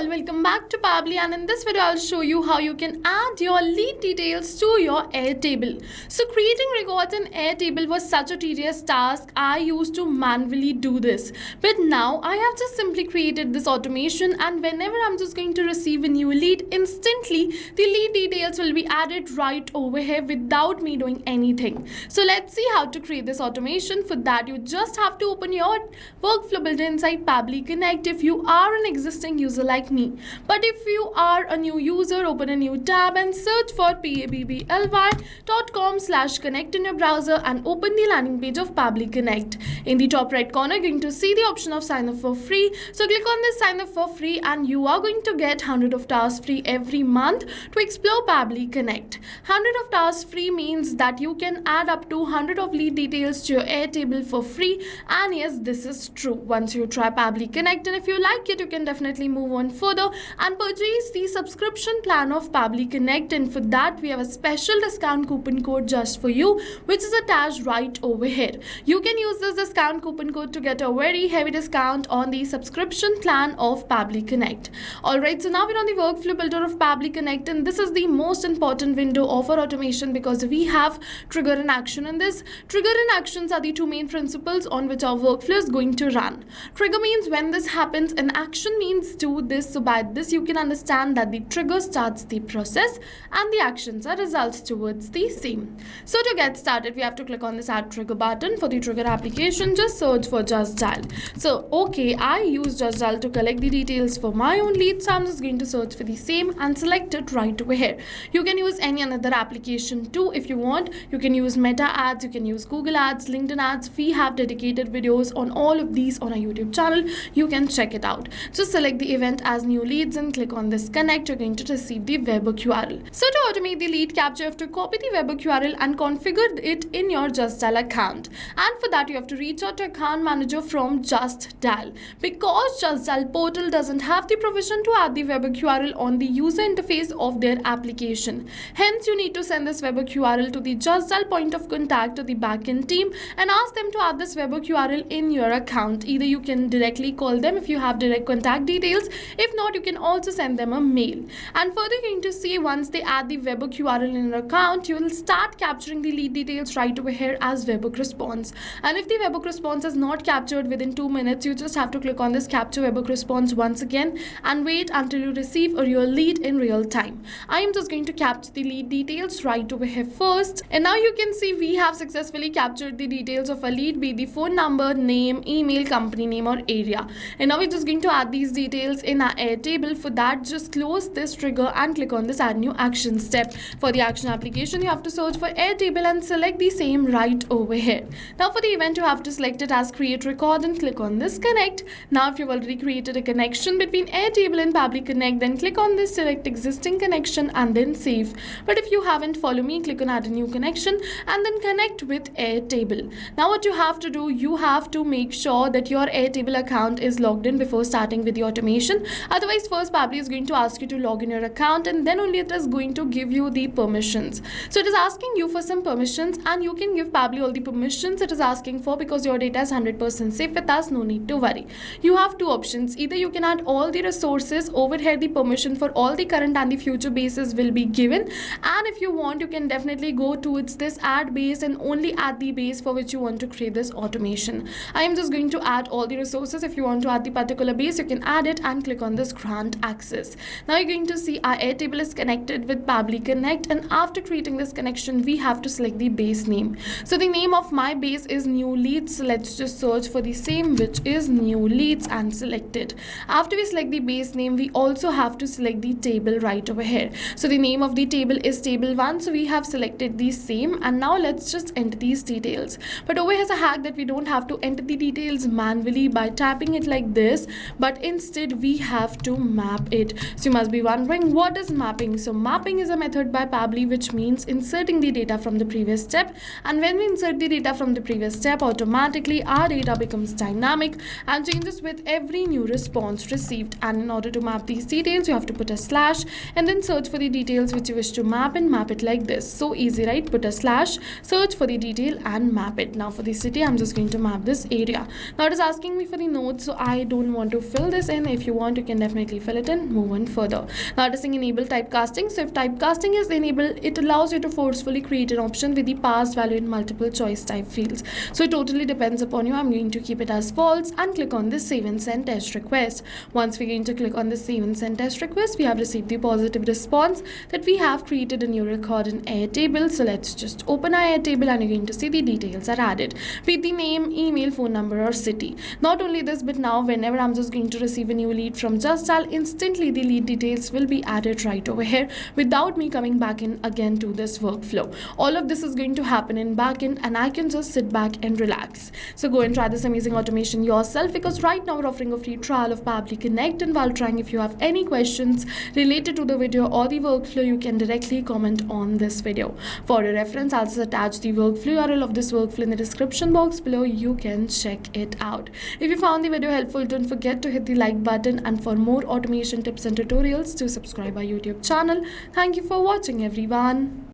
all, welcome back to Pabbly, and in this video I'll show you how you can add your lead details to your Airtable. So creating records in Airtable was such a tedious task. I used to manually do this, but now I have just simply created this automation, and whenever I'm just going to receive a new lead, instantly the lead details will be added right over here without me doing anything. So let's see how to create this automation. For that, you just have to open your workflow builder inside Pabbly Connect if you are an existing user like me. But if you are a new user, open a new tab and search for pabbly.com/connect in your browser and open the landing page of Pabbly Connect. In the top right corner, you're going to see the option of sign up for free. So click on this sign up for free and you are going to get 100 of tasks free every month to explore Pabbly Connect. 100 of tasks free means that you can add up to 100 of lead details to your Airtable for free. And yes, this is true. Once you try Pabbly Connect, and if you like it, you can definitely move on further and purchase the subscription plan of Pabbly Connect. And for that, we have a special discount coupon code just for you, which is attached right over here. You can use this discount coupon code to get a very heavy discount on the subscription plan of Pabbly Connect. Alright, so now we're on the workflow builder of Pabbly Connect, and this is the most important window of our automation because we have trigger and action in this. Trigger and actions are the two main principles on which our workflow is going to run. Trigger means when this happens, and action means do this. So by this you can understand that the trigger starts the process and the actions are results towards the same. So to get started, we have to click on this add trigger button. For the trigger application, just search for Just Dial. So okay, I use Just Dial to collect the details for my own lead, so I'm just going to search for the same and select it right over here. You can use any another application too if you want. You can use Meta ads, you can use Google ads, LinkedIn ads. We have dedicated videos on all of these on our YouTube channel. You can check it out. Just select the event as new leads and click on this connect. You're going to receive the webhook URL. So to automate the lead capture, you have to copy the webhook URL and configure it in your Just Dial account. And for that, you have to reach out to account manager from Just Dial. Because Just Dial portal doesn't have the provision to add the webhook URL on the user interface of their application. Hence, you need to send this webhook URL to the Just Dial point of contact to the backend team and ask them to add this webhook URL in your account. Either you can directly call them if you have direct contact details. If not, you can also send them a mail. And further, you're going to see once they add the webhook URL in your account, you will start capturing the lead details right over here as webhook response. And if the webhook response is not captured within 2 minutes, you just have to click on this capture webhook response once again and wait until you receive a real lead in real time. I am just going to capture the lead details right over here first. And now you can see we have successfully captured the details of a lead, be the phone number, name, email, company name or area. And now we're just going to add these details in our Airtable. For that, just close this trigger and click on this add new action step. For the action application, you have to search for Airtable and select the same right over here. Now for the event, you have to select it as create record and click on this connect. Now if you've already created a connection between Airtable and Pabbly Connect, then click on this select existing connection and then save. But if you haven't, follow me, click on add a new connection and then connect with Airtable. Now what you have to do, you have to make sure that your Airtable account is logged in before starting with the automation. Otherwise, first Pabbly is going to ask you to log in your account and then only it is going to give you the permissions. So it is asking you for some permissions and you can give Pabbly all the permissions it is asking for because your data is 100% safe with us, no need to worry. You have two options. Either you can add all the resources over here, the permission for all the current and the future bases will be given. And if you want, you can definitely go towards this add base and only add the base for which you want to create this automation. I am just going to add all the resources. If you want to add the particular base, you can add it and click on this grant access. Now you're going to see our Airtable is connected with Pabbly Connect, and after creating this connection, we have to select the base name. So the name of my base is new leads. So let's just search for the same, which is new leads, and select it. After we select the base name, we also have to select the table right over here. So the name of the table is table 1. So we have selected the same, and now let's just enter these details. But over here's a hack that we don't have to enter the details manually by tapping it like this, but instead we have to map it. So you must be wondering, what is mapping? So mapping is a method by Pabbly which means inserting the data from the previous step, and when we insert the data from the previous step, automatically our data becomes dynamic and changes with every new response received. And in order to map these details, you have to put a slash and then search for the details which you wish to map and map it like this. So easy, right? Put a slash, search for the detail and map it. Now for the city, I'm just going to map this area. Now it is asking me for the nodes, so I don't want to fill this in. If you want, you can definitely fill it in, move on further. Now it is saying enable typecasting. So if typecasting is enabled, it allows you to forcefully create an option with the passed value in multiple choice type fields. So it totally depends upon you. I'm going to keep it as false and click on this save and send test request. Once we're going to click on the save and send test request, we have received the positive response that we have created a new record in Airtable. So let's just open our Airtable and you're going to see the details are added with the name, email, phone number or city. Not only this, but now whenever I'm just going to receive a new lead from Just Dial, instantly the lead details will be added right over here without me coming back in again to this workflow. All of this is going to happen in backend and I can just sit back and relax. So go and try this amazing automation yourself, because right now we're offering a free trial of Pabbly Connect, and while trying, if you have any questions related to the video or the workflow, you can directly comment on this video. For your reference, I'll just attach the workflow URL of this workflow in the description box below. You can check it out. If you found the video helpful, don't forget to hit the like button, and for more automation tips and tutorials, to subscribe our YouTube channel. Thank you for watching, everyone.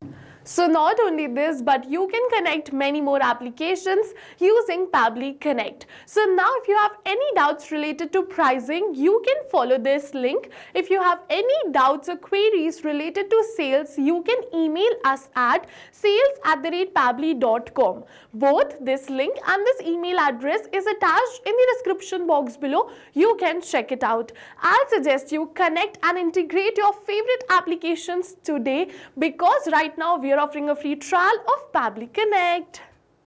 So not only this, but you can connect many more applications using Pabbly Connect. So now if you have any doubts related to pricing, you can follow this link. If you have any doubts or queries related to sales, you can email us at sales@pabbly.com. Both this link and this email address is attached in the description box below. You can check it out. I'll suggest you connect and integrate your favorite applications today, because right now we are offering a free trial of Pabbly Connect.